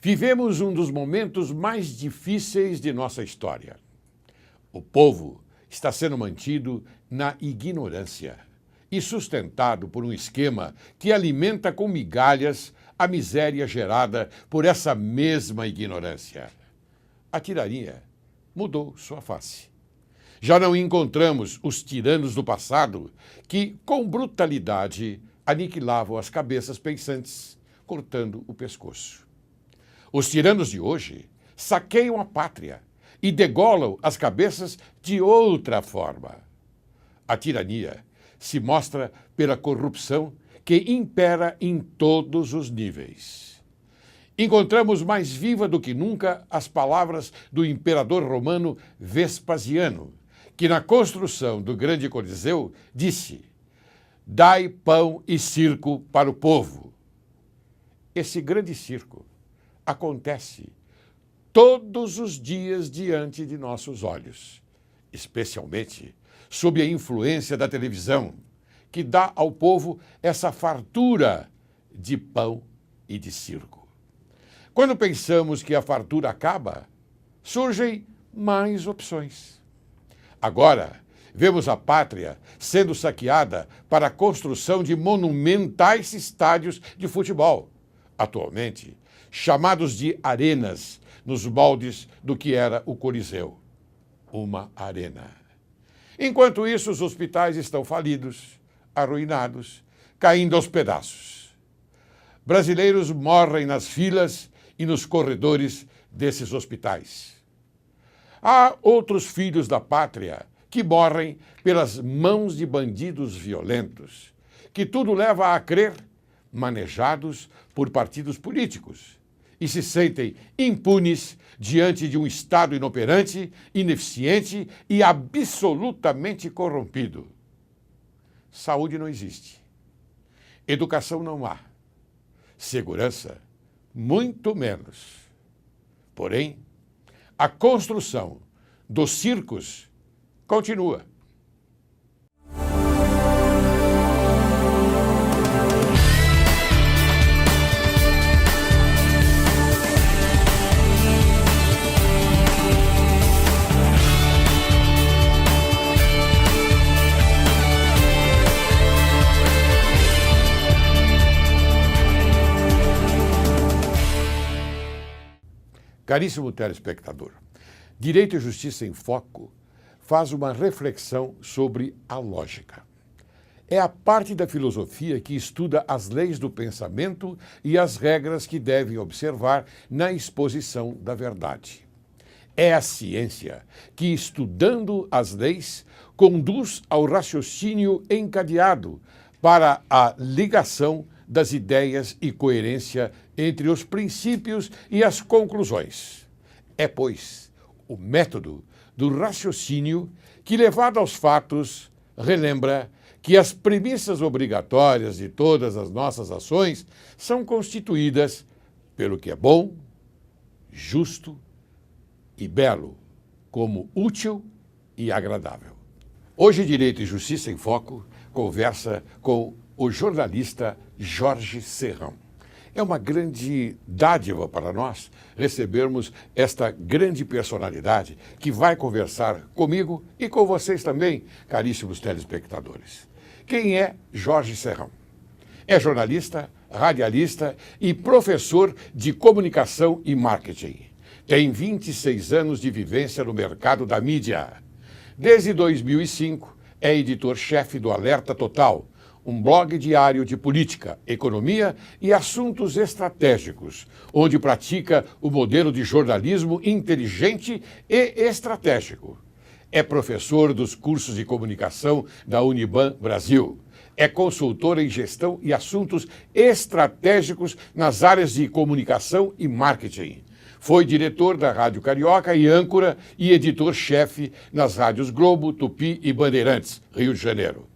Vivemos um dos momentos mais difíceis de nossa história. O povo está sendo mantido na ignorância e sustentado por um esquema que alimenta com migalhas a miséria gerada por essa mesma ignorância. A tirania mudou sua face. Já não encontramos os tiranos do passado que, com brutalidade, aniquilavam as cabeças pensantes, cortando o pescoço. Os tiranos de hoje saqueiam a pátria e degolam as cabeças de outra forma. A tirania se mostra pela corrupção que impera em todos os níveis. Encontramos mais viva do que nunca as palavras do imperador romano Vespasiano, que na construção do grande Coliseu disse: "Dai pão e circo para o povo." Esse grande circo acontece todos os dias diante de nossos olhos, especialmente sob a influência da televisão, que dá ao povo essa fartura de pão e de circo. Quando pensamos que a fartura acaba, surgem mais opções. Agora, vemos a pátria sendo saqueada para a construção de monumentais estádios de futebol, atualmente chamados de arenas, nos moldes do que era o Coliseu, uma arena. Enquanto isso, os hospitais estão falidos, arruinados, caindo aos pedaços. Brasileiros morrem nas filas e nos corredores desses hospitais. Há outros filhos da pátria que morrem pelas mãos de bandidos violentos, que tudo leva a crer, manejados por partidos políticos, e se sentem impunes diante de um Estado inoperante, ineficiente e absolutamente corrompido. Saúde não existe. Educação não há. Segurança, muito menos. Porém, a construção dos circos continua. Caríssimo telespectador, Direito e Justiça em Foco faz uma reflexão sobre a lógica. É a parte da filosofia que estuda as leis do pensamento e as regras que devem observar na exposição da verdade. É a ciência que, estudando as leis, conduz ao raciocínio encadeado para a ligação das ideias e coerência entre os princípios e as conclusões. É, pois, o método do raciocínio que, levado aos fatos, relembra que as premissas obrigatórias de todas as nossas ações são constituídas pelo que é bom, justo e belo, como útil e agradável. Hoje, Direito e Justiça em Foco conversa com o jornalista Jorge Serrão. É uma grande dádiva para nós recebermos esta grande personalidade que vai conversar comigo e com vocês também, caríssimos telespectadores. Quem é Jorge Serrão? É jornalista, radialista e professor de comunicação e marketing. Tem 26 anos de vivência no mercado da mídia. Desde 2005, é editor-chefe do Alerta Total, um blog diário de política, economia e assuntos estratégicos, onde pratica o modelo de jornalismo inteligente e estratégico. É professor dos cursos de comunicação da Uniban Brasil. É consultor em gestão e assuntos estratégicos nas áreas de comunicação e marketing. Foi diretor da Rádio Carioca e âncora e editor-chefe nas rádios Globo, Tupi e Bandeirantes, Rio de Janeiro.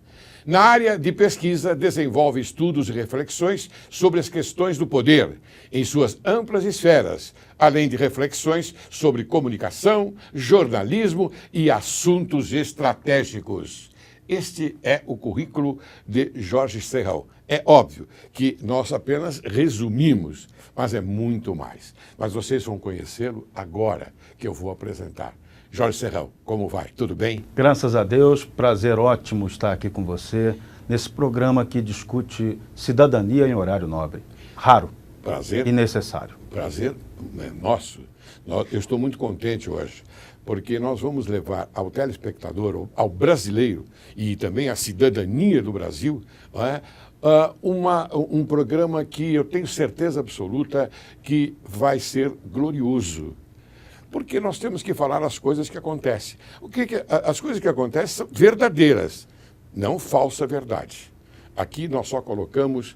Na área de pesquisa, desenvolve estudos e reflexões sobre as questões do poder, em suas amplas esferas, além de reflexões sobre comunicação, jornalismo e assuntos estratégicos. Este é o currículo de Jorge Serrão. É óbvio que nós apenas resumimos, mas é muito mais. Mas vocês vão conhecê-lo agora que eu vou apresentar. Jorge Serrão, como vai? Tudo bem? Graças a Deus, prazer ótimo estar aqui com você, nesse programa que discute cidadania em horário nobre. Raro. Prazer. E necessário. Prazer é nosso. Eu estou muito contente hoje, porque nós vamos levar ao telespectador, ao brasileiro e também à cidadania do Brasil, não é? Um programa que eu tenho certeza absoluta que vai ser glorioso. Porque nós temos que falar as coisas que acontecem. As coisas que acontecem são verdadeiras, não falsa verdade. Aqui nós só colocamos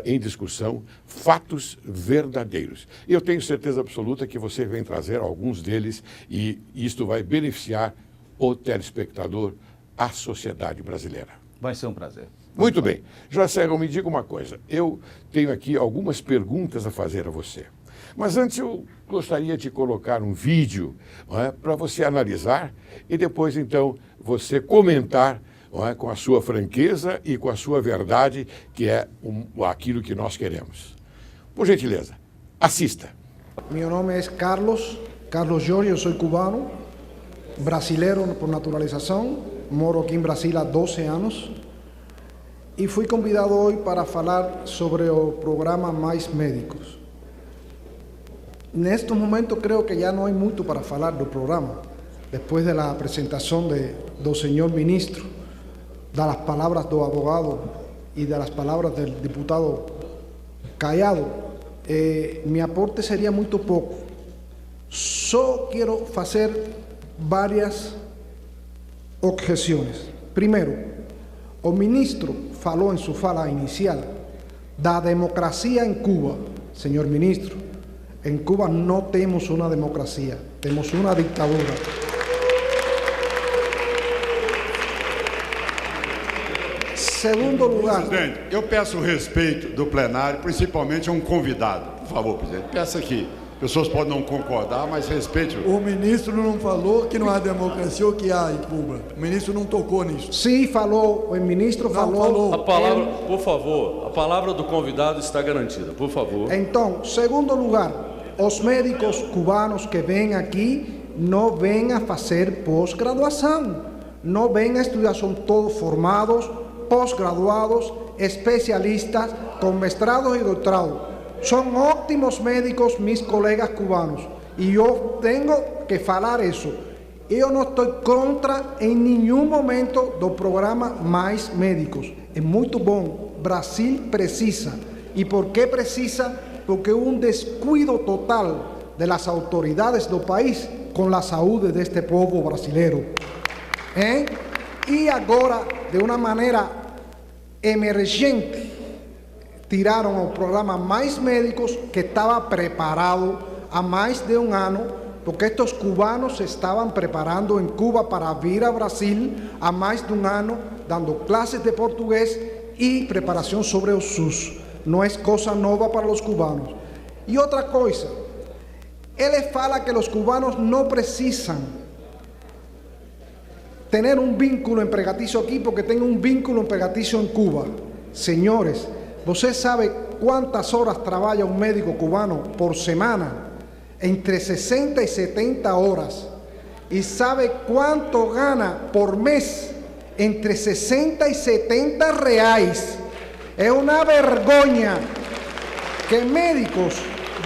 em discussão fatos verdadeiros. Eu tenho certeza absoluta que você vem trazer alguns deles e isto vai beneficiar o telespectador, a sociedade brasileira. Vai ser um prazer. Muito bem. Jorge Serrão, me diga uma coisa. Eu tenho aqui algumas perguntas a fazer a você. Mas antes eu gostaria de colocar um vídeo, para você analisar e depois, então, você comentar, com a sua franqueza e com a sua verdade, que é aquilo que nós queremos. Por gentileza, assista. Meu nome é Carlos Jorge, eu sou cubano, brasileiro por naturalização, moro aqui em Brasília há 12 anos e fui convidado hoje para falar sobre o programa Mais Médicos. Neste momento creo que já não há muito para falar do programa, depois da apresentação do senhor ministro, das palavras do abogado e das palavras do deputado Caiado, meu aporte seria muito pouco. Só quero fazer várias objeções. Primeiro, o ministro falou em sua fala inicial da democracia em Cuba. Senhor ministro, em Cuba não temos uma democracia, temos uma ditadura. Segundo lugar... Presidente, eu peço o respeito do plenário, principalmente a um convidado. Por favor, presidente, peço aqui. Pessoas podem não concordar, mas respeite. O ministro não falou que não há democracia ou que há em Cuba. O ministro não tocou nisso. Sim, falou. O ministro falou. A palavra, por favor, a palavra do convidado está garantida, por favor. Então, segundo lugar, os médicos cubanos que vêm aqui não vêm a fazer pós-graduação. Não vêm a estudar, são todos formados, pós-graduados, especialistas, com mestrados e doutorados. São ótimos médicos, mis colegas cubanos. E eu tenho que falar isso. Eu não estou contra em nenhum momento do programa Mais Médicos. É muito bom. Brasil precisa. E por que precisa? Porque houve descuido total das autoridades do país com a saúde deste povo brasileiro. E agora, de uma maneira emergente, tiraram o programa Mais Médicos, que estava preparado há mais de um ano, porque estes cubanos se estavam preparando em Cuba para vir a Brasil há mais de um ano, dando classes de português e preparação sobre o SUS. Não é coisa nova para os cubanos. E outra coisa, ele fala que os cubanos não precisam ter um vínculo empregatício aqui, porque tem um vínculo empregatício em Cuba. Senhores, você sabe quantas horas trabalha um médico cubano por semana? Entre 60 e 70 horas. E sabe quanto gana por mês? Entre 60 e 70 reais. É uma vergonha que médicos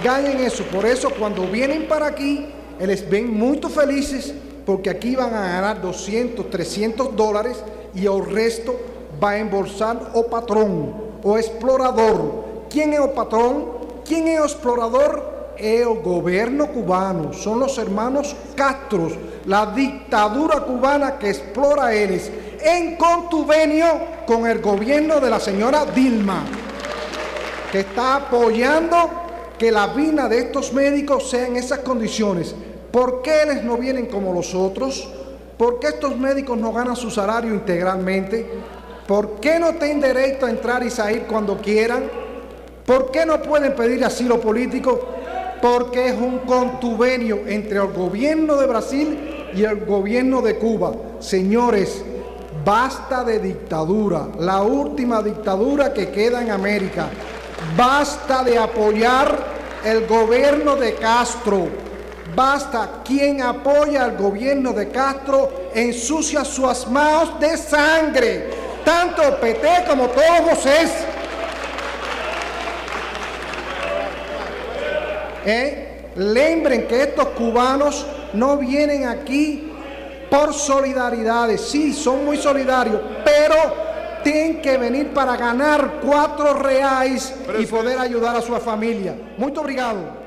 ganhem isso. Por isso, quando vêm para aqui, eles vêm muito felizes, porque aqui vão a ganhar 200, 300 dólares e o resto vai embolsar o patrão. O explorador. Quem é o patrão? Quem é o explorador? É o governo cubano. São os hermanos Castro, a ditadura cubana que explora eles, em convênio com o governo da senhora Dilma, que está apoiando que a vida de estos médicos sea en esas condiciones. ¿Por qué ellos no vienen como los otros? ¿Por qué estos médicos no ganan su salario integralmente? ¿Por qué no tienen derecho a entrar y salir cuando quieran? ¿Por qué no pueden pedir asilo político? Porque es un contubenio entre el gobierno de Brasil y el gobierno de Cuba. Señores, Basta de dictadura, la última dictadura que queda en América. Basta de apoyar el gobierno de Castro. Basta, quien apoya al gobierno de Castro ensucia sus manos de sangre, tanto el PT como todos vocês. Lembren que estos cubanos no vienen aquí por solidaridad. Sí, son muy solidarios, pero tienen que venir para ganar R$4 e poder ajudar a sua família. Muito obrigado.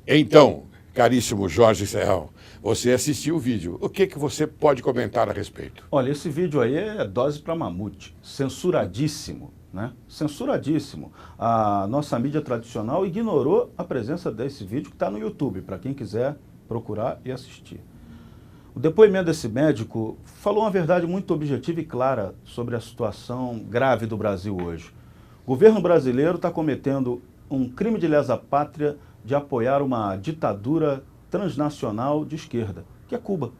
Então, caríssimo Jorge Serrão, você assistiu o vídeo. O que você pode comentar a respeito? Olha, esse vídeo aí é dose para mamute, censuradíssimo, né? Censuradíssimo. A nossa mídia tradicional ignorou a presença desse vídeo que está no YouTube, para quem quiser procurar e assistir. O depoimento desse médico falou uma verdade muito objetiva e clara sobre a situação grave do Brasil hoje. O governo brasileiro está cometendo um crime de lesa pátria de apoiar uma ditadura transnacional de esquerda, que é Cuba.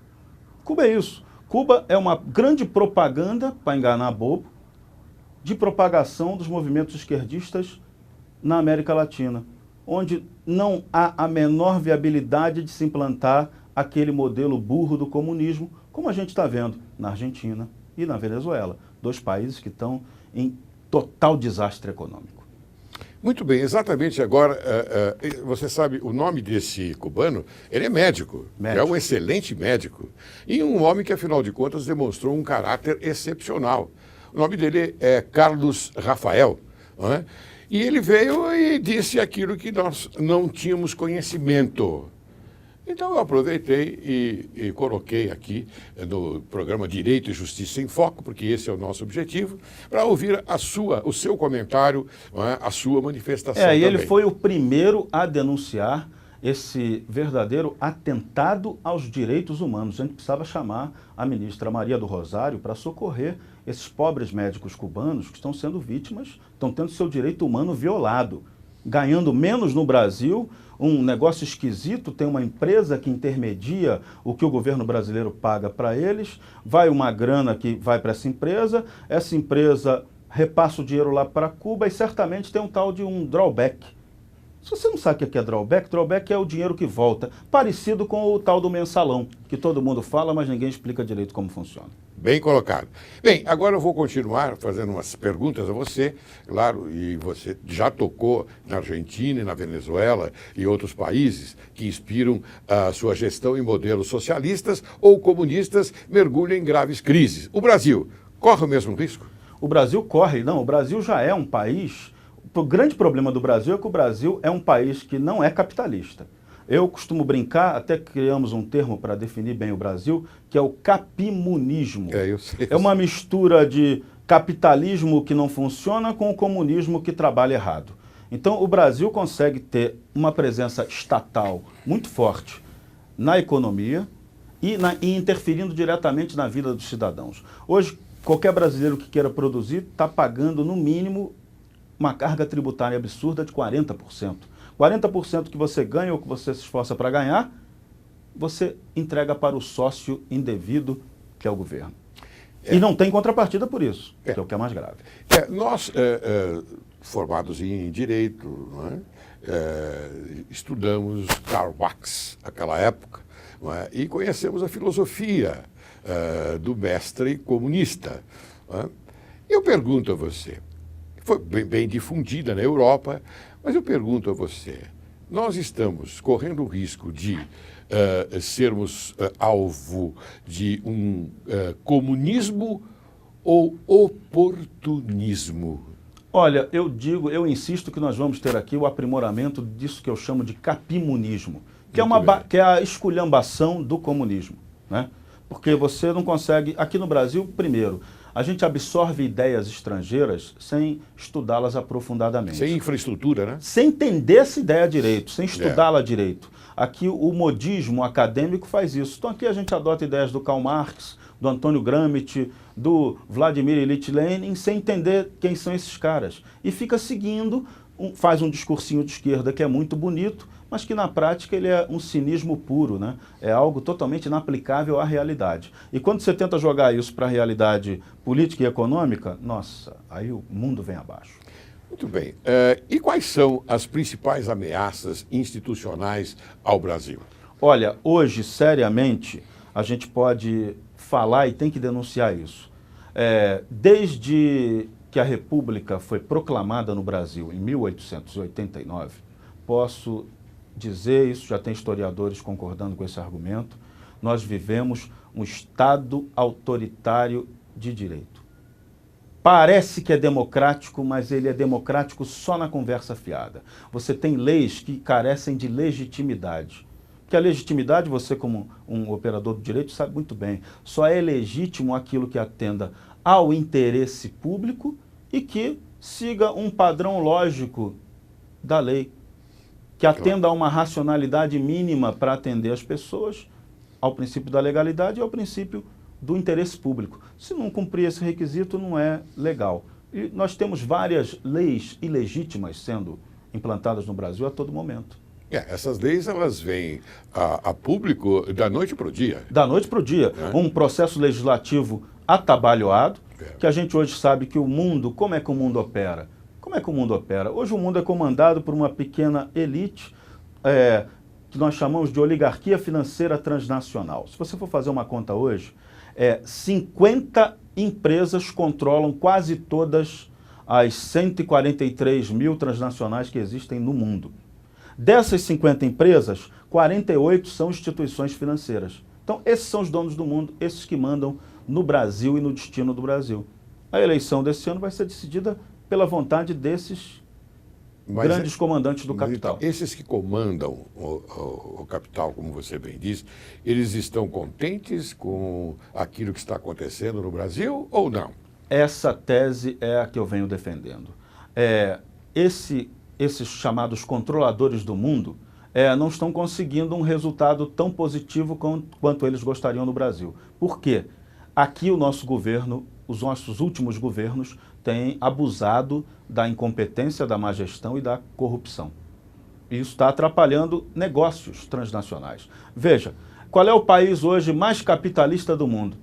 Cuba é isso. Cuba é uma grande propaganda, para enganar bobo, de propagação dos movimentos esquerdistas na América Latina, onde não há a menor viabilidade de se implantar aquele modelo burro do comunismo, como a gente está vendo na Argentina e na Venezuela, 2 países que estão em total desastre econômico. Muito bem, exatamente agora, você sabe, o nome desse cubano, ele é médico, é um excelente médico, e um homem que, afinal de contas, demonstrou um caráter excepcional. O nome dele é Carlos Rafael, não é? E ele veio e disse aquilo que nós não tínhamos conhecimento. Então eu aproveitei e coloquei aqui no programa Direito e Justiça em Foco, porque esse é o nosso objetivo, para ouvir o seu comentário, a sua manifestação também. E ele foi o primeiro a denunciar esse verdadeiro atentado aos direitos humanos. A gente precisava chamar a ministra Maria do Rosário para socorrer esses pobres médicos cubanos que estão sendo vítimas, estão tendo seu direito humano violado, ganhando menos no Brasil, um negócio esquisito, tem uma empresa que intermedia o que o governo brasileiro paga para eles, vai uma grana que vai para essa empresa repassa o dinheiro lá para Cuba e certamente tem um tal de um drawback. Se você não sabe o que é drawback é o dinheiro que volta, parecido com o tal do mensalão, que todo mundo fala, mas ninguém explica direito como funciona. Bem colocado. Bem, agora eu vou continuar fazendo umas perguntas a você, claro, e você já tocou na Argentina e na Venezuela e outros países que inspiram a sua gestão em modelos socialistas ou comunistas, mergulham em graves crises. O Brasil corre o mesmo risco? O Brasil corre, não, o Brasil já é um país. O grande problema do Brasil é que o Brasil é um país que não é capitalista. Eu costumo brincar, até criamos um termo para definir bem o Brasil, que é o capimunismo. Eu sei. É uma mistura de capitalismo que não funciona com o comunismo que trabalha errado. Então o Brasil consegue ter uma presença estatal muito forte na economia e interferindo diretamente na vida dos cidadãos. Hoje, qualquer brasileiro que queira produzir está pagando, no mínimo, uma carga tributária absurda de 40%. 40% que você ganha ou que você se esforça para ganhar, você entrega para o sócio indevido, que é o governo. E não tem contrapartida por isso, que é o que é mais grave. Nós, formados em Direito, não é? Estudamos Karl Marx naquela época, não é? E conhecemos a filosofia do mestre comunista. Não é? Eu pergunto a você, foi bem difundida na Europa, mas eu pergunto a você, nós estamos correndo o risco de sermos alvo de um comunismo ou oportunismo? Olha, eu insisto que nós vamos ter aqui o aprimoramento disso que eu chamo de capimunismo, que é a esculhambação do comunismo, né? Porque você não consegue, aqui no Brasil, primeiro, a gente absorve ideias estrangeiras sem estudá-las aprofundadamente. Sem infraestrutura, né? Sem entender essa ideia direito, sem estudá-la direito. Aqui o modismo acadêmico faz isso. Então aqui a gente adota ideias do Karl Marx, do Antônio Gramsci, do Vladimir Ilyich Lenin, sem entender quem são esses caras. E fica seguindo faz um discursinho de esquerda que é muito bonito, mas que na prática ele é um cinismo puro, né? É algo totalmente inaplicável à realidade. E quando você tenta jogar isso para a realidade política e econômica, nossa, aí o mundo vem abaixo. Muito bem. E quais são as principais ameaças institucionais ao Brasil? Olha, hoje, seriamente, a gente pode falar e tem que denunciar isso. Desde que a República foi proclamada no Brasil em 1889, posso dizer, isso já tem historiadores concordando com esse argumento, nós vivemos um Estado autoritário de direito. Parece que é democrático, mas ele é democrático só na conversa fiada. Você tem leis que carecem de legitimidade. Porque a legitimidade, você como um operador do direito sabe muito bem, só é legítimo aquilo que atenda ao interesse público e que siga um padrão lógico da lei, que atenda a uma racionalidade mínima para atender as pessoas, ao princípio da legalidade e ao princípio do interesse público. Se não cumprir esse requisito, não é legal. E nós temos várias leis ilegítimas sendo implantadas no Brasil a todo momento. Essas leis, elas vêm a público da noite para o dia. Da noite para o dia. Um processo legislativo atabalhoado, que a gente hoje sabe que o mundo, como é que o mundo opera? Como é que o mundo opera? Hoje o mundo é comandado por uma pequena elite, que nós chamamos de oligarquia financeira transnacional. Se você for fazer uma conta hoje, 50 empresas controlam quase todas as 143 mil transnacionais que existem no mundo. Dessas 50 empresas, 48 são instituições financeiras. Então, esses são os donos do mundo, esses que mandam no Brasil e no destino do Brasil. A eleição desse ano vai ser decidida pela vontade desses grandes comandantes do capital. Então, esses que comandam o capital, como você bem diz, eles estão contentes com aquilo que está acontecendo no Brasil ou não? Essa tese é a que eu venho defendendo. Esses chamados controladores do mundo não estão conseguindo um resultado tão positivo quanto eles gostariam no Brasil. Por quê? Aqui o nosso governo, os nossos últimos governos, têm abusado da incompetência, da má gestão e da corrupção. Isso está atrapalhando negócios transnacionais. Veja, qual é o país hoje mais capitalista do mundo?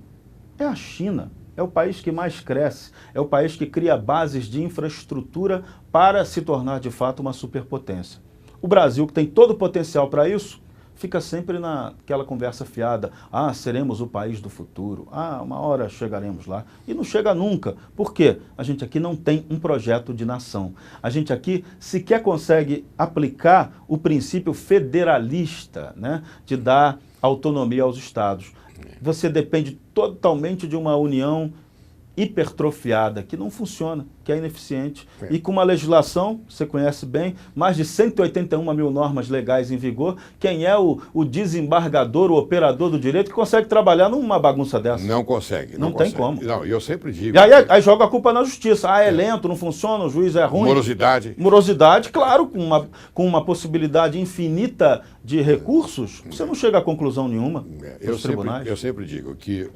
É a China. É o país que mais cresce, é o país que cria bases de infraestrutura para se tornar de fato uma superpotência. O Brasil, que tem todo o potencial para isso, fica sempre naquela conversa fiada. Seremos o país do futuro. Uma hora chegaremos lá. E não chega nunca. Por quê? A gente aqui não tem um projeto de nação. A gente aqui sequer consegue aplicar o princípio federalista, né, de dar autonomia aos estados. Você depende totalmente de uma união hipertrofiada, que não funciona, que é ineficiente. E com uma legislação, você conhece bem, mais de 181 mil normas legais em vigor, quem é o desembargador, o operador do direito, que consegue trabalhar numa bagunça dessa? Não consegue. Não tem como. Não, eu sempre digo... E aí joga a culpa na justiça. É lento, não funciona, o juiz é ruim. Morosidade. Morosidade, claro, com uma possibilidade infinita de recursos, você não chega a conclusão nenhuma nos tribunais. Eu sempre digo que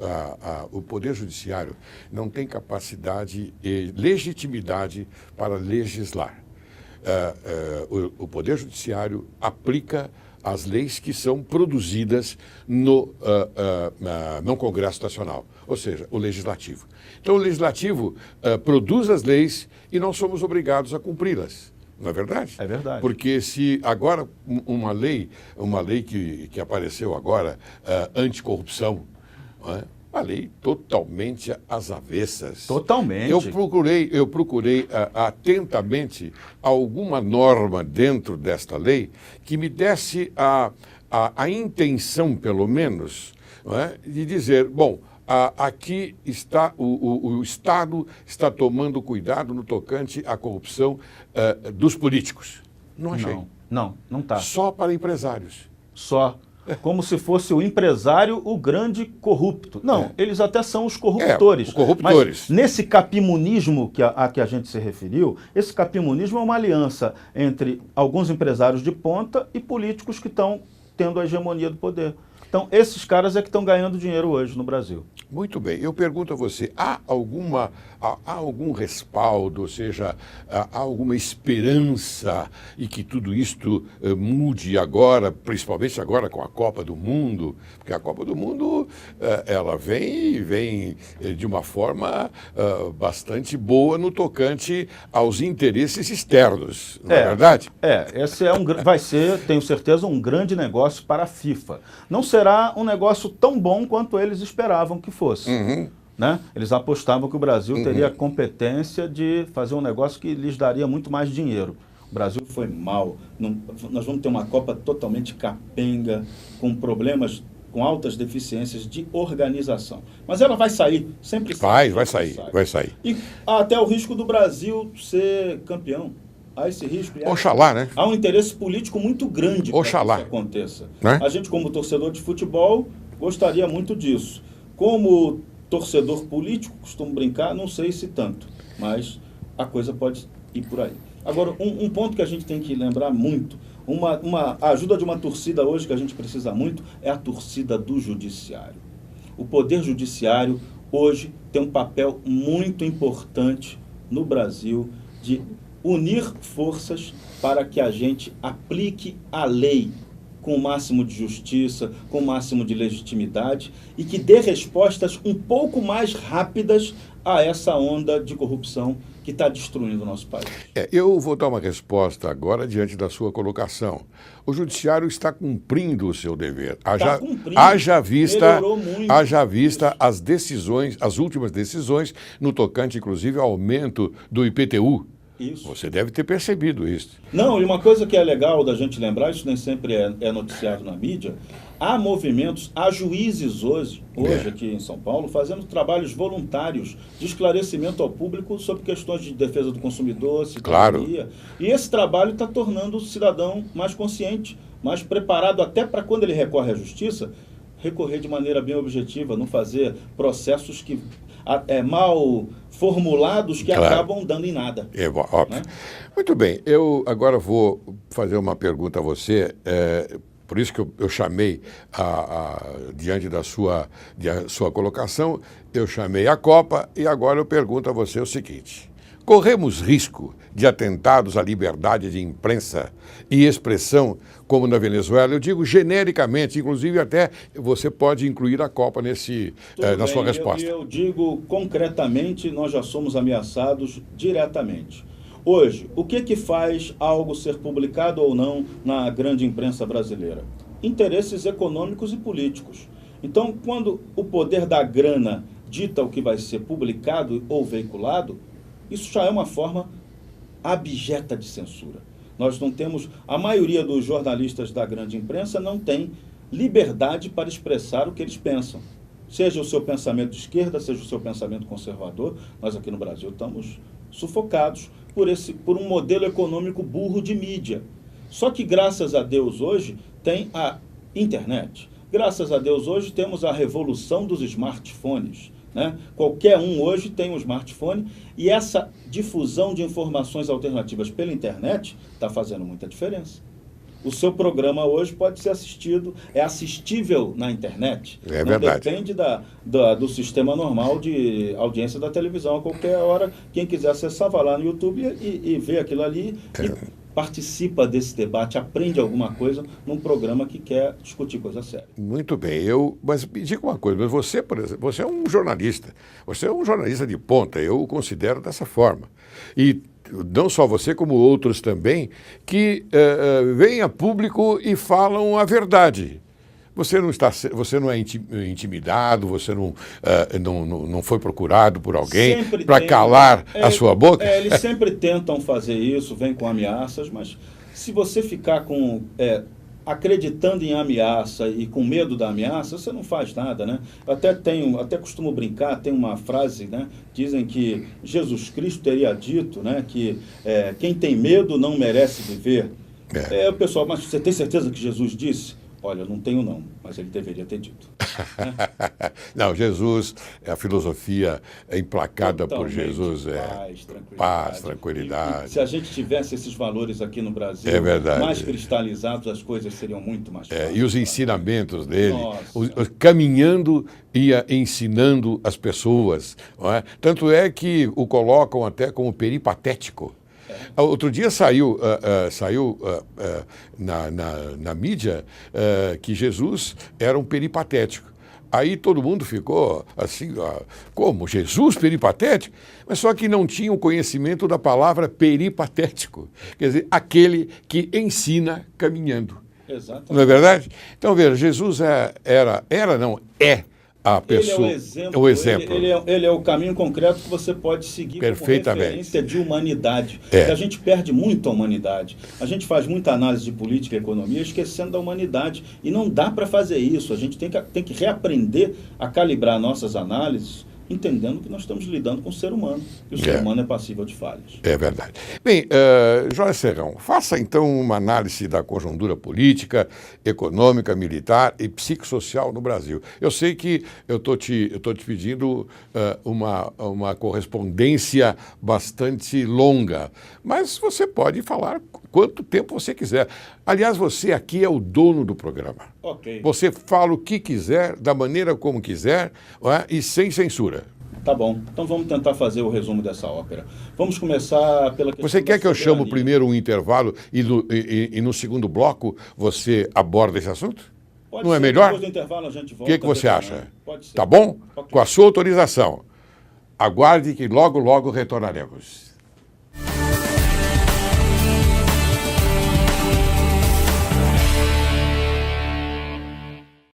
o Poder Judiciário não tem capacidade e legitimidade para legislar. O Poder Judiciário aplica as leis que são produzidas no Congresso Nacional, ou seja, o Legislativo. Então, o Legislativo produz as leis e nós somos obrigados a cumpri-las. Não é verdade? É verdade. Porque se agora uma lei que apareceu agora, anticorrupção, não é? Uma lei totalmente às avessas. Totalmente. Eu procurei atentamente alguma norma dentro desta lei que me desse a intenção, pelo menos, não é? De dizer, bom, aqui está o Estado está tomando cuidado no tocante à corrupção dos políticos. Não achei. Não está. Só para empresários. Só. Como se fosse o empresário o grande corrupto. Não, eles até são os corruptores. Os corruptores. Mas nesse capimunismo a que a gente se referiu, esse capimunismo é uma aliança entre alguns empresários de ponta e políticos que estão tendo a hegemonia do poder. Então, esses caras é que estão ganhando dinheiro hoje no Brasil. Muito bem. Eu pergunto a você, há algum respaldo, ou seja, há alguma esperança e que tudo isto mude agora, principalmente agora com a Copa do Mundo? Porque a Copa do Mundo, ela vem de uma forma bastante boa no tocante aos interesses externos, não é verdade? Esse vai ser, tenho certeza, um grande negócio para a FIFA. Não será um negócio tão bom quanto eles esperavam que fosse. Né? Eles apostavam que o Brasil teria a competência de fazer um negócio que lhes daria muito mais dinheiro. O Brasil foi mal. Nós vamos ter uma Copa totalmente capenga, com problemas, com altas deficiências de organização. Mas ela vai sair, sempre sai. Vai sair. E há até o risco do Brasil ser campeão. Há esse risco. Oxalá, né? Há um interesse político muito grande para que isso aconteça. Né? A gente, como torcedor de futebol, gostaria muito disso. Como torcedor político, costumo brincar, não sei se tanto, mas a coisa pode ir por aí. Agora, um ponto que a gente tem que lembrar muito, a ajuda de uma torcida hoje que a gente precisa muito, é a torcida do judiciário. O poder judiciário hoje tem um papel muito importante no Brasil de unir forças para que a gente aplique a lei com o máximo de justiça, com o máximo de legitimidade e que dê respostas um pouco mais rápidas a essa onda de corrupção que está destruindo o nosso país. Eu vou dar uma resposta agora diante da sua colocação. O judiciário está cumprindo o seu dever. Haja vista as decisões, as últimas decisões, no tocante, inclusive, ao aumento do IPTU. Isso. Você deve ter percebido isso. Não, e uma coisa que é legal da gente lembrar, isso nem sempre é noticiado na mídia, há movimentos, há juízes hoje aqui em São Paulo, fazendo trabalhos voluntários de esclarecimento ao público sobre questões de defesa do consumidor, cidadania. Claro. E esse trabalho está tornando o cidadão mais consciente, mais preparado até para quando ele recorre à justiça, recorrer de maneira bem objetiva, não fazer processos que mal formulados que acabam dando em nada. Óbvio. Né? Muito bem, eu agora vou fazer uma pergunta a você, por isso que eu chamei, diante da sua colocação, eu chamei a Copa e agora eu pergunto a você o seguinte: corremos risco de atentados à liberdade de imprensa e expressão como na Venezuela? Eu digo genericamente, inclusive até você pode incluir a Copa na sua resposta. Eu digo concretamente, nós já somos ameaçados diretamente. Hoje, o que faz algo ser publicado ou não na grande imprensa brasileira? Interesses econômicos e políticos. Então, quando o poder da grana dita o que vai ser publicado ou veiculado, isso já é uma forma abjeta de censura. Nós não temos, a maioria dos jornalistas da grande imprensa não tem liberdade para expressar o que eles pensam. Seja o seu pensamento de esquerda, seja o seu pensamento conservador, nós aqui no Brasil estamos sufocados por um modelo econômico burro de mídia. Só que graças a Deus hoje tem a internet. Graças a Deus hoje temos a revolução dos smartphones. Né? Qualquer um hoje tem um smartphone e essa difusão de informações alternativas pela internet está fazendo muita diferença. O seu programa hoje pode ser assistido, é assistível na internet. É verdade. Depende do sistema normal de audiência da televisão. A qualquer hora, quem quiser acessar, vai lá no YouTube e vê aquilo ali e participa desse debate, aprende alguma coisa num programa que quer discutir coisa séria. Muito bem, mas me diga uma coisa, mas você, por exemplo, você é um jornalista de ponta, eu o considero dessa forma. E não só você, como outros também, que vêm a público e falam a verdade. Você não é intimidado, você não foi procurado por alguém para calar a sua boca? Eles sempre tentam fazer isso, vêm com ameaças, mas se você ficar acreditando em ameaça e com medo da ameaça, você não faz nada, né? Até costumo brincar, tem uma frase, né? Dizem que Jesus Cristo teria dito, né, que quem tem medo não merece viver. O pessoal, mas você tem certeza que Jesus disse? Olha, eu não tenho não, mas ele deveria ter dito. Não, Jesus, a filosofia é implacada por Totalmente Jesus, paz, tranquilidade. E se a gente tivesse esses valores aqui no Brasil, É verdade. mais cristalizados, as coisas seriam muito mais fáceis. E os ensinamentos dele, Nossa. caminhando, ia ensinando as pessoas. Não é? Tanto é que o colocam até como peripatético. Outro dia saiu na mídia que Jesus era um peripatético. Aí todo mundo ficou assim, como? Jesus peripatético? Mas só que não tinha o conhecimento da palavra peripatético. Quer dizer, aquele que ensina caminhando. Exatamente. Não é verdade? Então, veja, Jesus é a pessoa. Ele é o exemplo. Ele é o caminho concreto que você pode seguir Perfeitamente. como referência de humanidade. É. Porque a gente perde muito a humanidade. A gente faz muita análise de política e economia esquecendo da humanidade. E não dá para fazer isso. A gente tem que reaprender a calibrar nossas análises, entendendo que nós estamos lidando com o ser humano. E o ser humano é passível de falhas. É verdade. Bem, Jorge Serrão, faça então uma análise da conjuntura política, econômica, militar e psicossocial no Brasil. Eu sei que eu estou te pedindo uma correspondência bastante longa, mas você pode falar quanto tempo você quiser. Aliás, você aqui é o dono do programa. Ok. Você fala o que quiser, da maneira como quiser, e sem censura. Tá bom. Então vamos tentar fazer o resumo dessa ópera. Vamos começar pela questão Você quer que eu chame soberania. primeiro um intervalo e no segundo bloco você aborda esse assunto? Pode Não é ser, melhor? Depois do intervalo a gente O volta. que você acha? Pode ser. Tá bom? Ok. Com a sua autorização. Aguarde que logo, logo retornaremos.